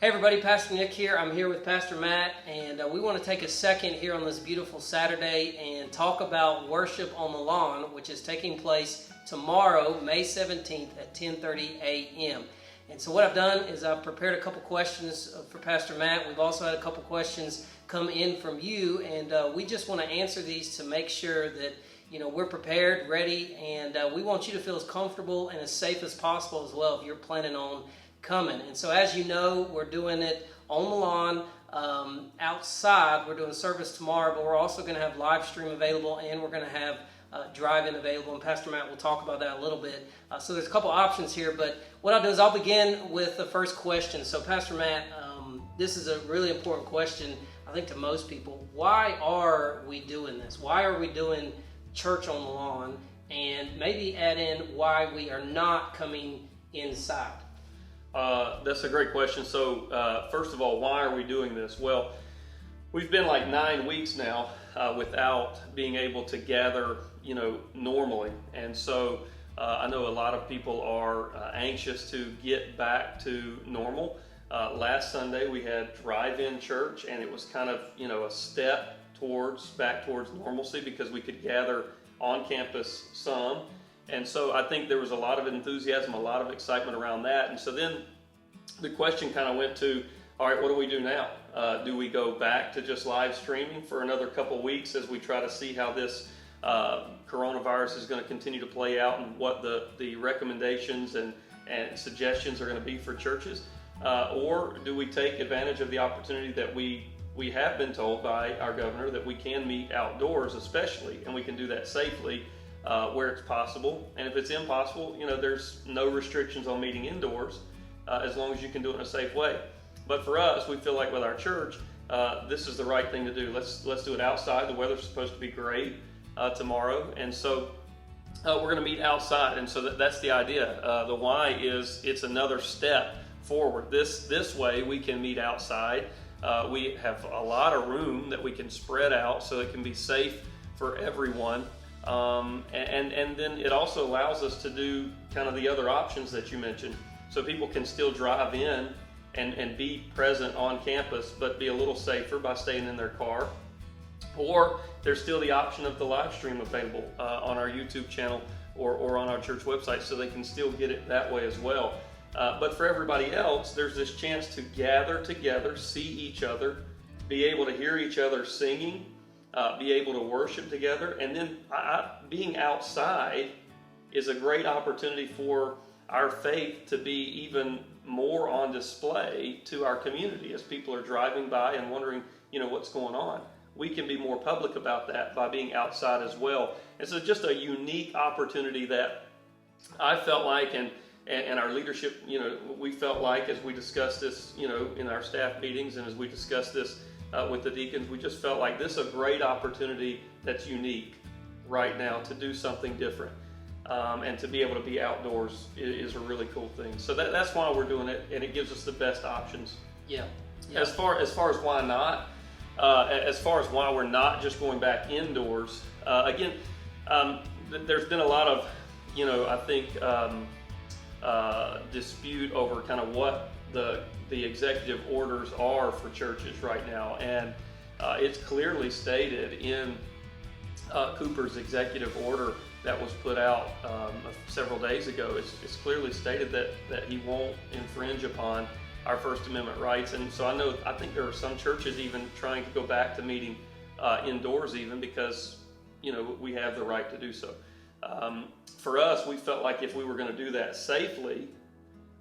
Hey everybody, Pastor Nick here. I'm here with Pastor Matt, and we want to take a second here on this beautiful Saturday and talk about Worship on the Lawn, which is taking place tomorrow, May 17th at 10:30 a.m. And so what I've done is I've prepared a couple questions for Pastor Matt. We've also had a couple questions come in from you, and we just want to answer these to make sure that we're prepared, ready, and we want you to feel as comfortable and as safe as possible as well if you're planning on coming. And so as you know, we're doing it on the lawn, outside. We're doing service tomorrow, but we're also going to have live stream available, and we're going to have drive-in available, and Pastor Matt will talk about that a little bit. So there's a couple options here, but what I'll do is I'll begin with the first question. So Pastor Matt, this is a really important question, I think, to most people. Why are we doing this? Why are we doing church on the lawn? And maybe add in why we are not coming inside. That's a great question. So first of all, why are we doing this? Well, we've been like 9 weeks now without being able to gather, normally. And so I know a lot of people are anxious to get back to normal. Last Sunday we had drive-in church, and it was kind of, a step back towards normalcy because we could gather on campus some. And so I think there was a lot of enthusiasm, a lot of excitement around that. And so then the question kind of went to, all right, what do we do now? Do we go back to just live streaming for another couple weeks as we try to see how this coronavirus is going to continue to play out and what the recommendations and suggestions are going to be for churches? Or do we take advantage of the opportunity that we have been told by our governor that we can meet outdoors especially, and we can do that safely where it's possible. And if it's impossible, there's no restrictions on meeting indoors as long as you can do it in a safe way. But for us, we feel like with our church, this is the right thing to do. Let's do it outside. The weather's supposed to be great tomorrow, and so we're going to meet outside. And so that's the idea. The why is it's another step forward. This way we can meet outside. We have a lot of room that we can spread out so it can be safe for everyone. And then it also allows us to do kind of the other options that you mentioned. So people can still drive in and be present on campus, but be a little safer by staying in their car. Or there's still the option of the live stream available on our YouTube channel or on our church website, so they can still get it that way as well. But for everybody else, there's this chance to gather together, see each other, be able to hear each other singing, be able to worship together. And then being outside is a great opportunity for our faith to be even more on display to our community as people are driving by and wondering, what's going on. We can be more public about that by being outside as well. And so just a unique opportunity that I felt like, and our leadership, we felt like as we discussed this, in our staff meetings and as we discussed this with the deacons, we just felt like this is a great opportunity that's unique right now to do something different. And to be able to be outdoors is a really cool thing. So that's why we're doing it, and it gives us the best options. Yeah. As far as why not, as far as why we're not just going back indoors, again, there's been a lot of, I think, dispute over kind of what the executive orders are for churches right now, and it's clearly stated in Cooper's executive order that was put out several days ago. It's clearly stated that he won't infringe upon our First Amendment rights. And so I think there are some churches even trying to go back to meeting indoors even because we have the right to do so. For us, we felt like if we were going to do that safely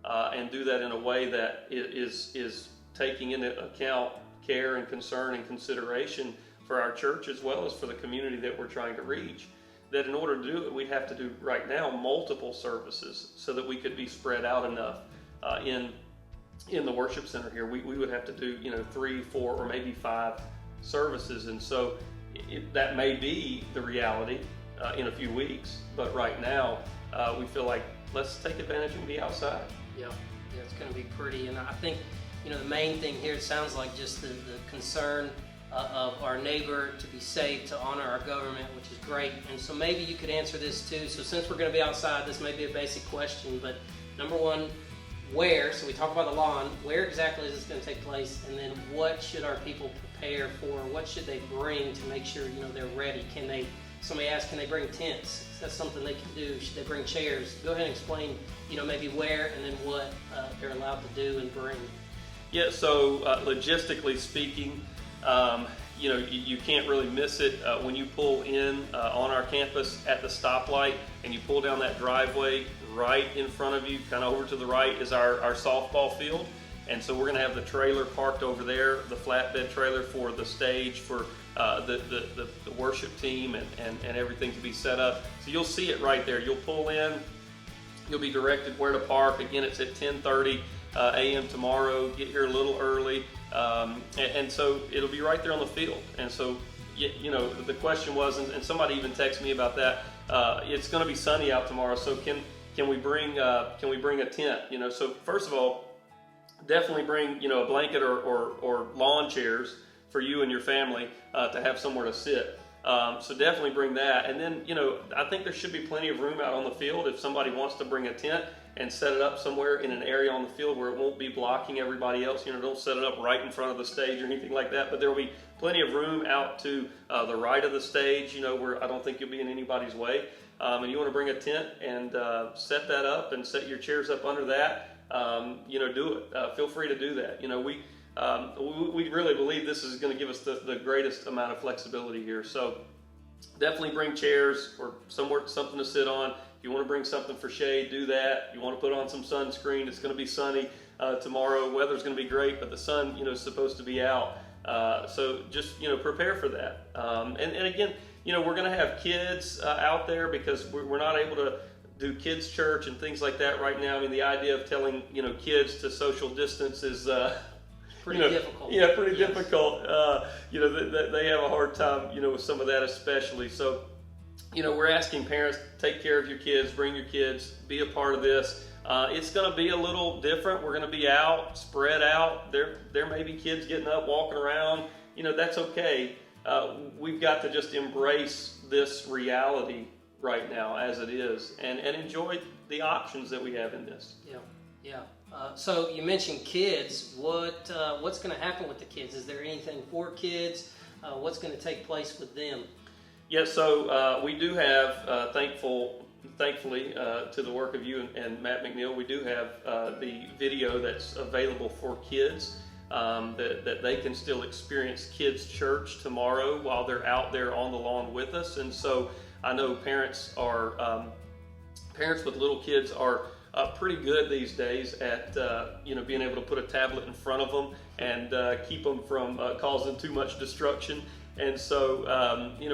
and do that in a way that is taking into account care and concern and consideration for our church as well as for the community that we're trying to reach, that in order to do it, we'd have to do right now multiple services so that we could be spread out enough in the worship center here. We would have to do 3, 4, or maybe 5 services, and so that may be the reality in a few weeks. But right now, we feel like let's take advantage and be outside. Yeah, it's going to be pretty, and I think the main thing here, it sounds like just the concern of our neighbor to be safe, to honor our government, which is great. And so maybe you could answer this too. So since we're going to be outside, this may be a basic question, but number one, where, so we talked about the lawn, where exactly is this going to take place, and then what should our people prepare for? What should they bring to make sure, they're ready? Somebody asked, can they bring tents? Is that something they can do? Should they bring chairs? Go ahead and explain, maybe where and then what they're allowed to do and bring. Yeah, so logistically speaking, you can't really miss it when you pull in on our campus at the stoplight and you pull down that driveway. Right in front of you, kind of over to the right, is our softball field. And so we're going to have the trailer parked over there, the flatbed trailer for the stage, for the worship team and everything to be set up. So you'll see it right there. You'll pull in, you'll be directed where to park. Again, it's at 10:30 a.m. tomorrow. Get here a little early. And so it'll be right there on the field. And so, the question was, and somebody even texted me about that, it's going to be sunny out tomorrow, so can we bring a tent? So first of all, definitely bring a blanket or lawn chairs for you and your family to have somewhere to sit. So definitely bring that. And then I think there should be plenty of room out on the field if somebody wants to bring a tent and set it up somewhere in an area on the field where it won't be blocking everybody else. Don't set it up right in front of the stage or anything like that. But there will be plenty of room out to the right of the stage, where I don't think you'll be in anybody's way. And you want to bring a tent and set that up and set your chairs up under that, do it. Feel free to do that. We really believe this is going to give us the greatest amount of flexibility here. So definitely bring chairs or something to sit on. If you want to bring something for shade, do that. You want to put on some sunscreen. It's going to be sunny tomorrow. Weather's going to be great, but the sun, is supposed to be out. So just, prepare for that. And again, we're going to have kids out there because we're not able to do kids church and things like that right now. I mean, the idea of telling, kids to social distance is pretty difficult. Yeah, pretty difficult. They have a hard time, with some of that especially. So, we're asking parents, take care of your kids, bring your kids, be a part of this. It's going to be a little different. We're going to be out, spread out. There may be kids getting up, walking around. That's okay. We've got to just embrace this reality right now as it is and enjoy the options that we have in this. Yeah. So you mentioned kids. What's going to happen with the kids? Is there anything for kids? What's going to take place with them? Yeah, so we do have, thankfully, to the work of you and Matt McNeil, we do have the video that's available for kids. That they can still experience kids church tomorrow while they're out there on the lawn with us. And so I know parents with little kids are pretty good these days at being able to put a tablet in front of them and keep them from causing too much destruction. And so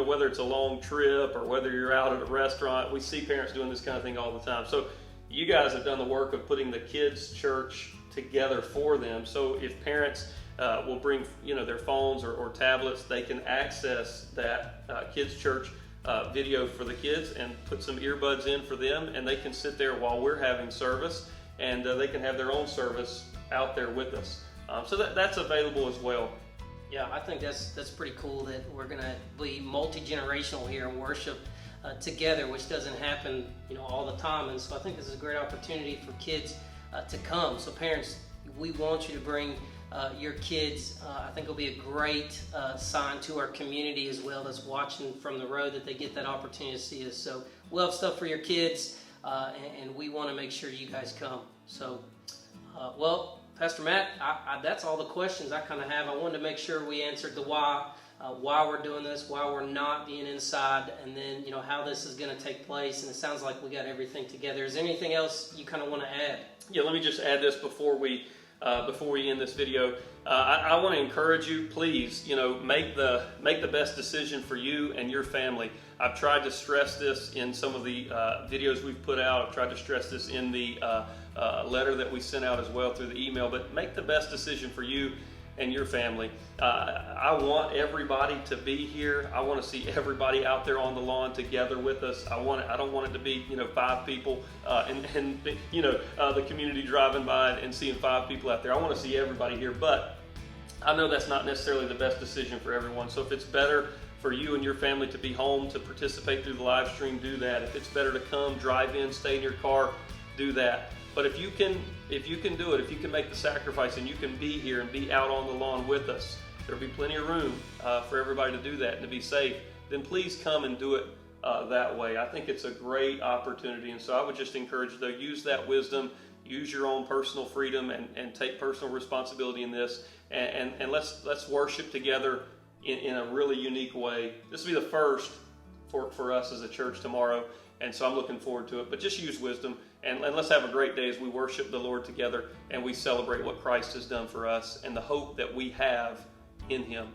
whether it's a long trip or whether you're out at a restaurant, we see parents doing this kind of thing all the time. So you guys have done the work of putting the kids church together for them. So if parents will bring their phones or tablets, they can access that kids church video for the kids and put some earbuds in for them, and they can sit there while we're having service, and they can have their own service out there with us. So that's available as well. Yeah, I think that's pretty cool that we're going to be multi-generational here and worship together, which doesn't happen all the time. And so I think this is a great opportunity for kids to come. So parents, we want you to bring your kids. I think it'll be a great sign to our community as well that's watching from the road, that they get that opportunity to see us. So we'll have stuff for your kids, and we want to make sure you guys come. So, Pastor Matt, that's all the questions I kind of have. I wanted to make sure we answered the why we're doing this, why we're not being inside, and then how this is going to take place. And it sounds like we got everything together. Is there anything else you kind of want to add? Yeah, let me just add this before we end this video. I want to encourage you, please, make the best decision for you and your family. I've tried to stress this in some of the videos we've put out. I've tried to stress this in the letter that we sent out as well through the email. But make the best decision for you and your family. I want everybody to be here. I want to see everybody out there on the lawn together with us. I don't want it to be 5 people and the community driving by and seeing 5 people out there. I want to see everybody here, but I know that's not necessarily the best decision for everyone. So if it's better for you and your family to be home to participate through the live stream, do that. If it's better to come, drive in, stay in your car, do that. But if you can do it, if you can make the sacrifice and you can be here and be out on the lawn with us, there'll be plenty of room for everybody to do that and to be safe. Then please come and do it that way. I think it's a great opportunity, and so I would just encourage you, though, use that wisdom, use your own personal freedom, and take personal responsibility in this, and let's worship together in a really unique way. This will be the first for us as a church tomorrow, and so I'm looking forward to it. But just use wisdom, and let's have a great day as we worship the Lord together and we celebrate what Christ has done for us and the hope that we have in Him.